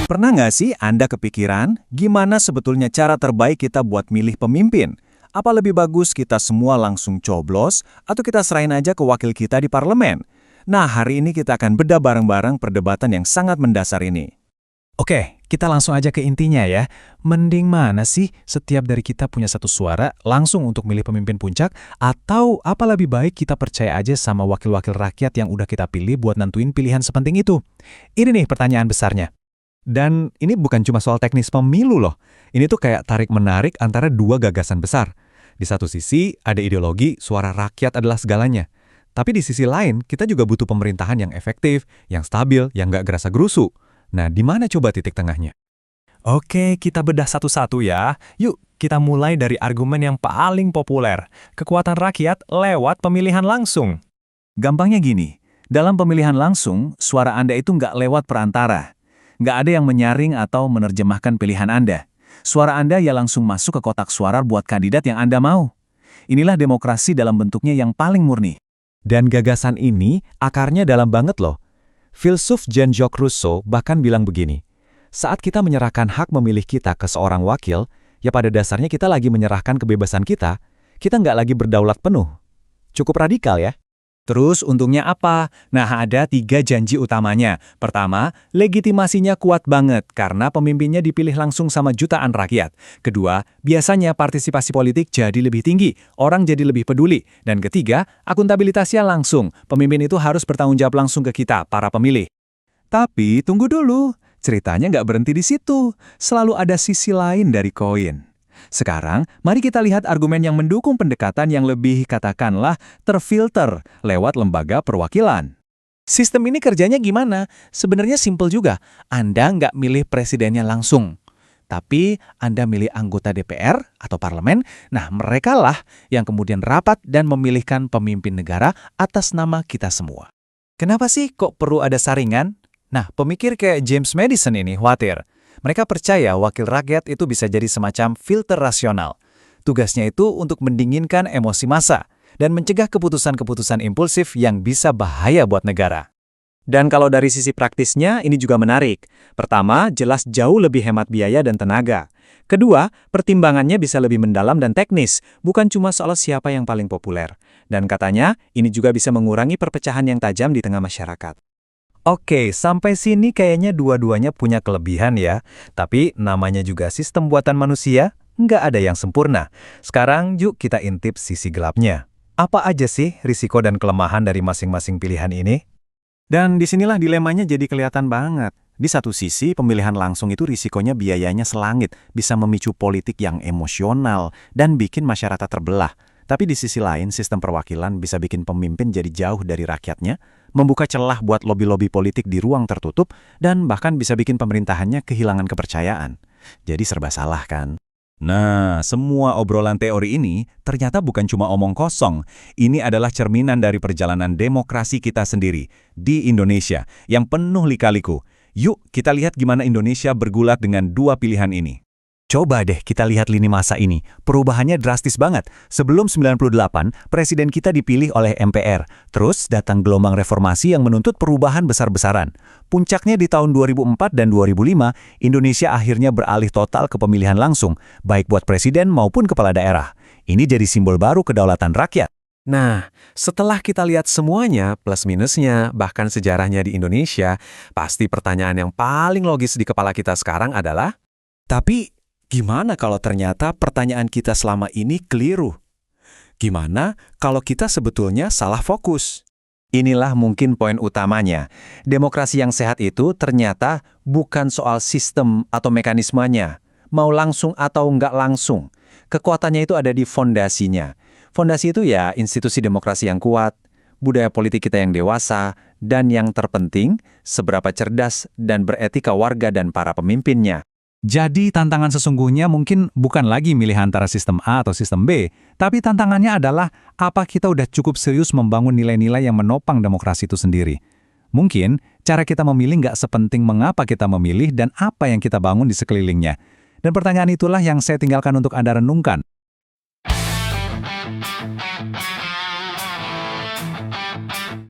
Pernah nggak sih Anda kepikiran gimana sebetulnya cara terbaik kita buat milih pemimpin? Apa lebih bagus kita semua langsung coblos atau kita serahin aja ke wakil kita di parlemen? Nah, hari ini kita akan bedah bareng-bareng perdebatan yang sangat mendasar ini. Oke, kita langsung aja ke intinya ya. Mending mana sih setiap dari kita punya satu suara langsung untuk milih pemimpin puncak, atau apa lebih baik kita percaya aja sama wakil-wakil rakyat yang udah kita pilih buat nentuin pilihan sepenting itu? Ini nih pertanyaan besarnya. Dan ini bukan cuma soal teknis pemilu loh. Ini tuh kayak tarik-menarik antara dua gagasan besar. Di satu sisi, ada ideologi suara rakyat adalah segalanya. Tapi di sisi lain, kita juga butuh pemerintahan yang efektif, yang stabil, yang nggak gerasa-gerusu. Nah, di mana coba titik tengahnya? Oke, kita bedah satu-satu ya. Yuk, kita mulai dari argumen yang paling populer. Kekuatan rakyat lewat pemilihan langsung. Gampangnya gini, dalam pemilihan langsung, suara Anda itu nggak lewat perantara. Nggak ada yang menyaring atau menerjemahkan pilihan Anda. Suara Anda ya langsung masuk ke kotak suara buat kandidat yang Anda mau. Inilah demokrasi dalam bentuknya yang paling murni. Dan gagasan ini akarnya dalam banget loh. Filsuf Jean-Jacques Rousseau bahkan bilang begini, saat kita menyerahkan hak memilih kita ke seorang wakil, ya pada dasarnya kita lagi menyerahkan kebebasan kita nggak lagi berdaulat penuh. Cukup radikal ya. Terus untungnya apa? Nah, ada 3 janji utamanya. Pertama, legitimasinya kuat banget karena pemimpinnya dipilih langsung sama jutaan rakyat. Kedua, biasanya partisipasi politik jadi lebih tinggi, orang jadi lebih peduli. Dan ketiga, akuntabilitasnya langsung. Pemimpin itu harus bertanggung jawab langsung ke kita, para pemilih. Tapi tunggu dulu, ceritanya nggak berhenti di situ. Selalu ada sisi lain dari koin. Sekarang, mari kita lihat argumen yang mendukung pendekatan yang lebih katakanlah terfilter lewat lembaga perwakilan. Sistem ini kerjanya gimana? Sebenarnya simpel juga. Anda nggak milih presidennya langsung. Tapi Anda milih anggota DPR atau parlemen, nah merekalah yang kemudian rapat dan memilihkan pemimpin negara atas nama kita semua. Kenapa sih kok perlu ada saringan? Nah, pemikir kayak James Madison ini khawatir. Mereka percaya wakil rakyat itu bisa jadi semacam filter rasional. Tugasnya itu untuk mendinginkan emosi massa dan mencegah keputusan-keputusan impulsif yang bisa bahaya buat negara. Dan kalau dari sisi praktisnya, ini juga menarik. Pertama, jelas jauh lebih hemat biaya dan tenaga. Kedua, pertimbangannya bisa lebih mendalam dan teknis, bukan cuma soal siapa yang paling populer. Dan katanya, ini juga bisa mengurangi perpecahan yang tajam di tengah masyarakat. Oke, sampai sini kayaknya dua-duanya punya kelebihan ya. Tapi namanya juga sistem buatan manusia, nggak ada yang sempurna. Sekarang yuk kita intip sisi gelapnya. Apa aja sih risiko dan kelemahan dari masing-masing pilihan ini? Dan disinilah dilemanya jadi kelihatan banget. Di satu sisi, pemilihan langsung itu risikonya biayanya selangit, bisa memicu politik yang emosional dan bikin masyarakat terbelah. Tapi di sisi lain, sistem perwakilan bisa bikin pemimpin jadi jauh dari rakyatnya, membuka celah buat lobi-lobi politik di ruang tertutup, dan bahkan bisa bikin pemerintahannya kehilangan kepercayaan. Jadi serba salah kan? Nah, semua obrolan teori ini ternyata bukan cuma omong kosong. Ini adalah cerminan dari perjalanan demokrasi kita sendiri di Indonesia yang penuh lika-liku. Yuk kita lihat gimana Indonesia bergulat dengan dua pilihan ini. Coba deh kita lihat lini masa ini. Perubahannya drastis banget. Sebelum 98, presiden kita dipilih oleh MPR. Terus datang gelombang reformasi yang menuntut perubahan besar-besaran. Puncaknya di tahun 2004 dan 2005, Indonesia akhirnya beralih total ke pemilihan langsung, baik buat presiden maupun kepala daerah. Ini jadi simbol baru kedaulatan rakyat. Nah, setelah kita lihat semuanya, plus minusnya, bahkan sejarahnya di Indonesia, pasti pertanyaan yang paling logis di kepala kita sekarang adalah, tapi gimana kalau ternyata pertanyaan kita selama ini keliru? Gimana kalau kita sebetulnya salah fokus? Inilah mungkin poin utamanya. Demokrasi yang sehat itu ternyata bukan soal sistem atau mekanismenya. Mau langsung atau nggak langsung. Kekuatannya itu ada di fondasinya. Fondasi itu ya institusi demokrasi yang kuat, budaya politik kita yang dewasa, dan yang terpenting, seberapa cerdas dan beretika warga dan para pemimpinnya. Jadi tantangan sesungguhnya mungkin bukan lagi milih antara sistem A atau sistem B, tapi tantangannya adalah apa kita udah cukup serius membangun nilai-nilai yang menopang demokrasi itu sendiri. Mungkin cara kita memilih nggak sepenting mengapa kita memilih dan apa yang kita bangun di sekelilingnya. Dan pertanyaan itulah yang saya tinggalkan untuk Anda renungkan.